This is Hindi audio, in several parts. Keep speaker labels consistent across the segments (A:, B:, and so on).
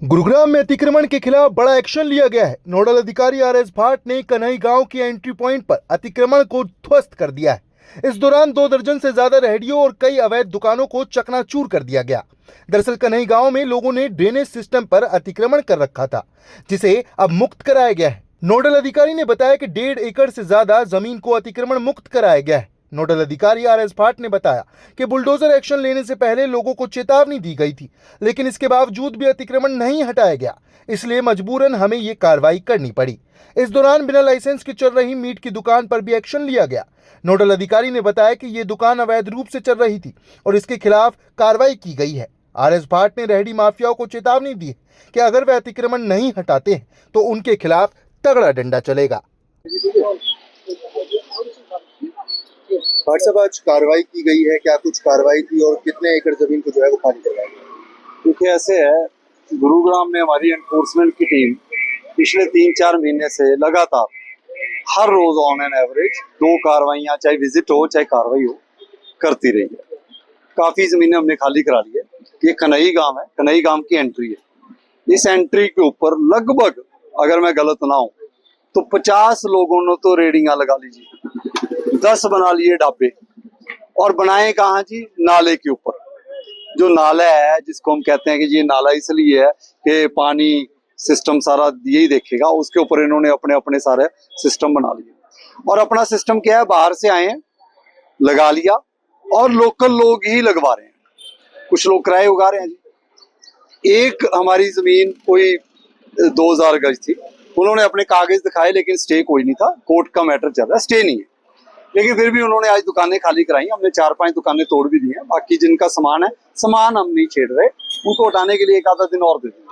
A: गुरुग्राम में अतिक्रमण के खिलाफ बड़ा एक्शन लिया गया है। नोडल अधिकारी आर एस भाट ने कन्हई गांव की एंट्री पॉइंट पर अतिक्रमण को ध्वस्त कर दिया है। इस दौरान 2 दर्जन से ज्यादा रेहड़ियों और कई अवैध दुकानों को चकनाचूर कर दिया गया। दरअसल कन्हई गांव में लोगों ने ड्रेनेज सिस्टम पर अतिक्रमण कर रखा था, जिसे अब मुक्त कराया गया है। नोडल अधिकारी ने बताया कि 1.5 एकड़ से ज्यादा जमीन को अतिक्रमण मुक्त कराया गया है। नोडल अधिकारी आर एस भाट ने बताया कि बुलडोजर एक्शन लेने से पहले लोगों को चेतावनी दी गई थी, लेकिन इसके बावजूद भी अतिक्रमण नहीं हटाया गया, इसलिए मजबूरन हमें ये कार्रवाई करनी पड़ी। इस दौरान बिना लाइसेंस के चल रही मीट की दुकान पर भी एक्शन लिया गया। नोडल अधिकारी ने बताया कि ये दुकान अवैध रूप से चल रही थी और इसके खिलाफ कार्रवाई की गई है। आर एस भाट ने रेहड़ी माफियाओं को चेतावनी दी कि अगर वे अतिक्रमण नहीं हटाते हैं तो उनके खिलाफ तगड़ा डंडा चलेगा।
B: भाट साहब, आज कार्रवाई की गई है, क्या कुछ कार्रवाई थी और कितने एकड़ जमीन को जो है वो खाली करवाया गया?
C: देखिए, ऐसे है, गुरुग्राम में हमारी एनफोर्समेंट की टीम पिछले 3-4 महीने से लगातार हर रोज ऑन एन एवरेज 2 कार्रवाइयाँ, चाहे विजिट हो चाहे कार्रवाई हो, करती रही है। काफी जमीनें हमने खाली करा ली है। ये कन्हई गांव है, कन्हई गांव की एंट्री है। इस एंट्री के ऊपर लगभग, अगर मैं गलत ना हूं, तो 50 लोगों ने तो रेडिंगा लगा लीजिए, 10 बना लिए ढाबे, और बनाए कहाँ जी? नाले के ऊपर। जो नाला है, जिसको हम कहते हैं कि ये नाला इसलिए है कि पानी सिस्टम सारा यही देखेगा, उसके ऊपर इन्होंने अपने अपने सारे सिस्टम बना लिए। और अपना सिस्टम क्या है, बाहर से आए हैं, लगा लिया, और लोकल लोग ही लगवा रहे हैं। कुछ लोग किराए उगा रहे हैं जी। एक हमारी जमीन कोई 2000 गज थी, उन्होंने अपने कागज दिखाए, लेकिन स्टे कोई नहीं था, कोर्ट का मैटर चल रहा है, स्टे नहीं है, लेकिन फिर भी उन्होंने आज दुकानें खाली कराई। हमने 4-5 दुकानें तोड़ भी दी हैं। बाकी जिनका सामान है, सामान हम नहीं छेड़ रहे, उनको हटाने के लिए 1 आधा दिन और दे देंगे।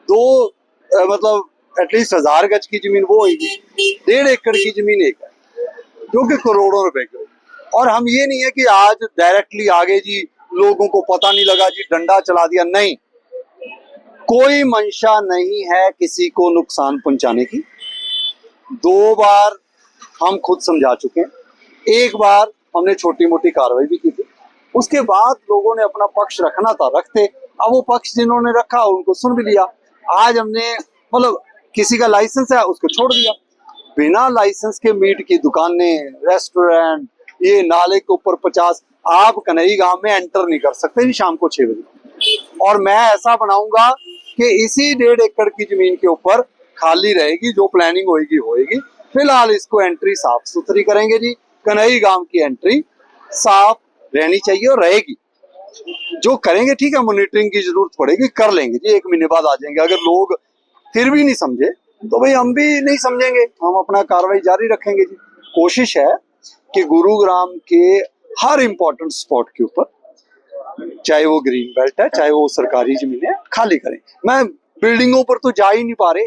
C: 2 मतलब एटलीस्ट 1000 गज की जमीन वो होगी, 1.5 एकड़ की जमीन एक है, जो कि करोड़ों रुपए की। और हम ये नहीं है कि आज डायरेक्टली आगे जी लोगों को पता नहीं लगा जी डंडा चला दिया, नहीं, कोई मंशा नहीं है किसी को नुकसान पहुंचाने की। 2 बार हम खुद समझा चुके हैं, 1 बार हमने छोटी मोटी कार्रवाई भी की थी। उसके बाद लोगों ने अपना पक्ष रखना था, रखते। अब वो पक्ष जिन्होंने रखा उनको सुन भी लिया। आज हमने मतलब किसी का लाइसेंस है उसको छोड़ दिया। बिना लाइसेंस के मीट की दुकानें, रेस्टोरेंट, ये नाले के ऊपर 50, आप कन्हई गांव में एंटर नहीं कर सकते शाम को 6 बजे। और मैं ऐसा बनाऊंगा कि इसी 1.5 एकड़ की जमीन के ऊपर खाली रहेगी, जो प्लानिंग होगी होगी। फिलहाल इसको एंट्री साफ सुथरी करेंगे जी। कन्हई गांव की एंट्री साफ रहनी चाहिए और रहेगी। जो करेंगे ठीक है, मॉनिटरिंग की जरूरत पड़ेगी, कर लेंगे जी, 1 महीने बाद आ जाएंगे। अगर लोग फिर भी नहीं समझे तो भाई हम भी नहीं समझेंगे, हम अपना कार्रवाई जारी रखेंगे जी। कोशिश है कि गुरुग्राम के हर इंपॉर्टेंट स्पॉट के ऊपर, चाहे वो ग्रीन बेल्ट है चाहे वो सरकारी जमीन है, खाली करें। मैं बिल्डिंगों पर तो जा ही नहीं पा रहे,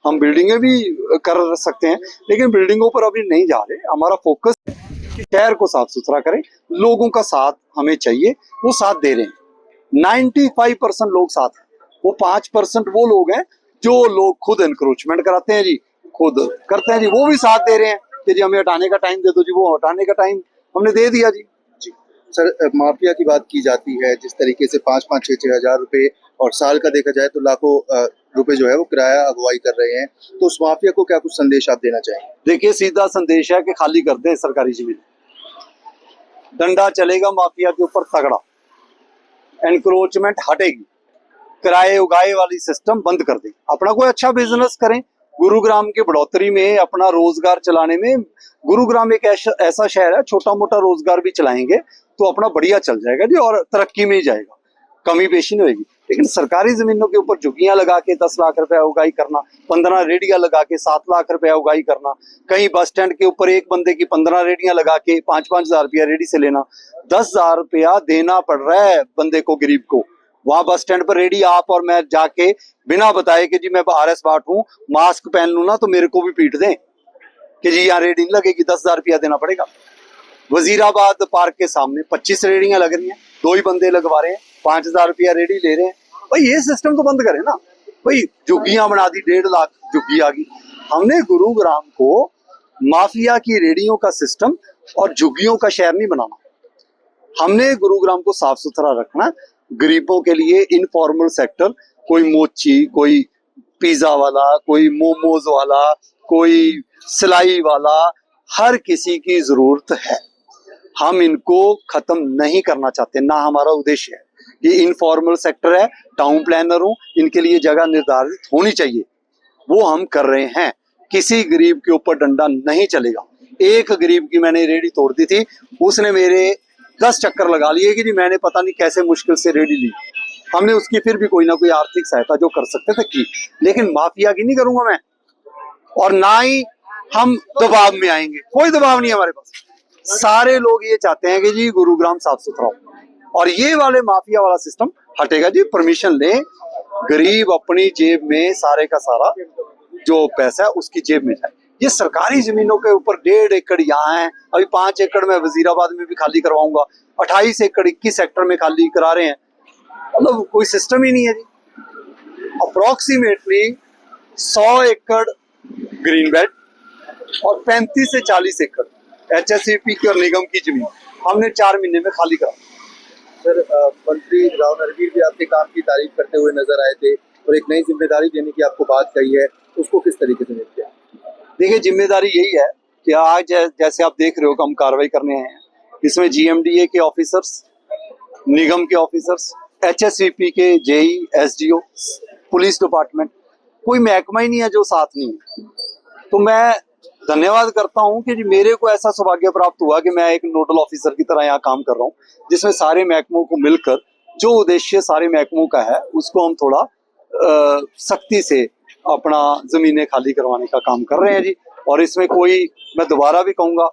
C: हम बिल्डिंगें भी कर सकते हैं, लेकिन बिल्डिंगों पर अभी नहीं जा रहे। हमारा फोकस शहर को साफ सुथरा करें। लोगों का साथ हमें चाहिए, वो साथ दे रहे हैं। 95% लोग साथ हैं, वो 5% वो लोग हैं जो लोग खुद एनक्रोचमेंट कराते हैं जी, खुद करते हैं जी, वो भी साथ दे रहे हैं कि जी हमें हटाने का टाइम दे दो जी। वो हटाने का टाइम हमने दे दिया जी।
B: सर, माफिया की बात की जाती है, जिस तरीके से 5-5, 6-6 हजार रुपए और साल का देखा जाए तो लाखों रुपए जो है वो किराया अगुवाई कर रहे हैं, तो उस माफिया को क्या कुछ संदेश आप देना चाहेंगे?
C: देखिए, सीधा संदेश है कि खाली कर दें सरकारी जमीन, डंडा चलेगा माफिया के ऊपर तगड़ा, एनक्रोचमेंट हटेगी, किराए उगाए वाली सिस्टम बंद कर दें, अपना कोई अच्छा बिजनेस करें। गुरुग्राम की बढ़ोतरी में, अपना रोजगार चलाने में, गुरुग्राम एक ऐसा शहर है, छोटा मोटा रोजगार भी चलाएंगे तो अपना बढ़िया चल जाएगा जी, और तरक्की में ही जाएगा, कमी पेशी नहीं होगी। लेकिन सरकारी जमीनों के ऊपर झुग्गियां लगा के 10 लाख रुपया उगाई करना, 15 रेडियां लगा के 7 लाख रुपया उगाई करना, कहीं बस स्टैंड के ऊपर एक बंदे की 15 रेडियां लगा के 5-5 हजार रुपया रेडी से लेना, 10 हजार रुपया देना पड़ रहा है बंदे को, गरीब को। वहां बस स्टैंड पर रेडी आप और मैं जाके बिना बताए कि जी मैं आर एस भाट हूं, मास्क पहन लू ना तो मेरे को भी पीट दें कि जी यहाँ रेडी नहीं लगेगी, 10 हजार रुपया देना पड़ेगा। वजीराबाद पार्क के सामने 25 रेडियां लग रही हैं, 2 ही बंदे लगवा रहे हैं, 5 हजार रुपया रेडी ले रहे हैं। भाई ये सिस्टम तो बंद करें ना। भाई झुग्गियां बना दी, 1.5 लाख झुग्गी आ गई। हमने गुरुग्राम को माफिया की रेडियों का सिस्टम और झुग्गियों का शहर नहीं बनाना। हमने गुरुग्राम को साफ सुथरा रखना, गरीबों के लिए इनफॉर्मल सेक्टर कोई मोची, कोई पिज्जा वाला, कोई मोमोज वाला, कोई सिलाई वाला, हर किसी की जरूरत है। हम इनको खत्म नहीं करना चाहते, ना हमारा उद्देश्य है। ये इनफॉर्मल सेक्टर है, टाउन प्लानर हूं, इनके लिए जगह निर्धारित होनी चाहिए, वो हम कर रहे हैं। किसी गरीब के ऊपर डंडा नहीं चलेगा। एक गरीब की मैंने रेडी तोड़ दी थी, उसने मेरे 10 चक्कर लगा लिए कि जी मैंने पता नहीं कैसे मुश्किल से रेडी ली। हमने उसकी फिर भी कोई ना कोई आर्थिक सहायता जो कर सकते थे की, लेकिन माफिया की नहीं करूंगा मैं, और ना ही हम दबाव में आएंगे। कोई दबाव नहीं है हमारे पास। सारे लोग ये चाहते हैं कि जी गुरुग्राम साफ सुथरा हो, और ये वाले माफिया वाला सिस्टम हटेगा जी। परमिशन ले, गरीब अपनी जेब में सारे का सारा जो पैसा है उसकी जेब में जाए। ये सरकारी जमीनों के ऊपर 1.5 एकड़ यहाँ है, अभी 5 एकड़ में वजीराबाद में भी खाली करवाऊंगा, 28 एकड़ 21 सेक्टर में खाली करा रहे हैं। मतलब कोई सिस्टम ही नहीं है जी। अप्रोक्सीमेटली 100 एकड़ ग्रीन बेल्ट और 35 से 40 एकड़ HSCP की और निगम की जमीन हमने 4 महीने में खाली करा।
B: सर, मंत्री राव नरवीर भी आपके काम की तारीफ करते हुए नजर आए थे और एक नई जिम्मेदारी देने की आपको बात कही है, उसको किस तरीके से देखते हैं?
C: देखिए, जिम्मेदारी यही है कि आज जैसे आप देख रहे हो कि हम कार्रवाई करने हैं, इसमें GMDA के ऑफिसर्स, निगम के ऑफिसर्स, HSCP के JE, SDO, पुलिस डिपार्टमेंट, कोई महकमा ही नहीं है जो साथ नहीं है। तो मैं धन्यवाद करता हूं कि जी मेरे को ऐसा सौभाग्य प्राप्त हुआ कि मैं एक नोडल ऑफिसर की तरह यहाँ काम कर रहा हूँ, जिसमें सारे महकमों को मिलकर जो उद्देश्य सारे महकमों का है उसको हम थोड़ा सख्ती से अपना जमीनें खाली करवाने का काम कर रहे हैं जी। और इसमें कोई, मैं दोबारा भी कहूंगा,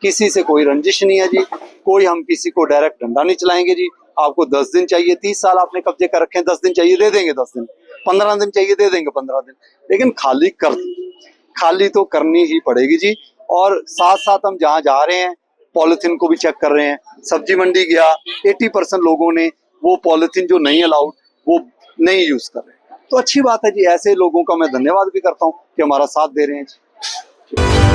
C: किसी से कोई रंजिश नहीं है जी। कोई हम किसी को डायरेक्ट डंडा नहीं चलाएंगे जी। आपको 10 दिन चाहिए, 30 साल आपने कब्जे कर रखे हैं, 10 दिन चाहिए दे देंगे 10 दिन, 15 दिन चाहिए दे देंगे 15 दिन, लेकिन खाली तो करनी ही पड़ेगी जी। और साथ साथ हम जहाँ जा रहे हैं पॉलिथीन को भी चेक कर रहे हैं। सब्जी मंडी गया, 80% लोगों ने वो पॉलिथीन जो नहीं अलाउड वो नहीं यूज कर रहे हैं। तो अच्छी बात है जी, ऐसे लोगों का मैं धन्यवाद भी करता हूँ कि हमारा साथ दे रहे हैं जी।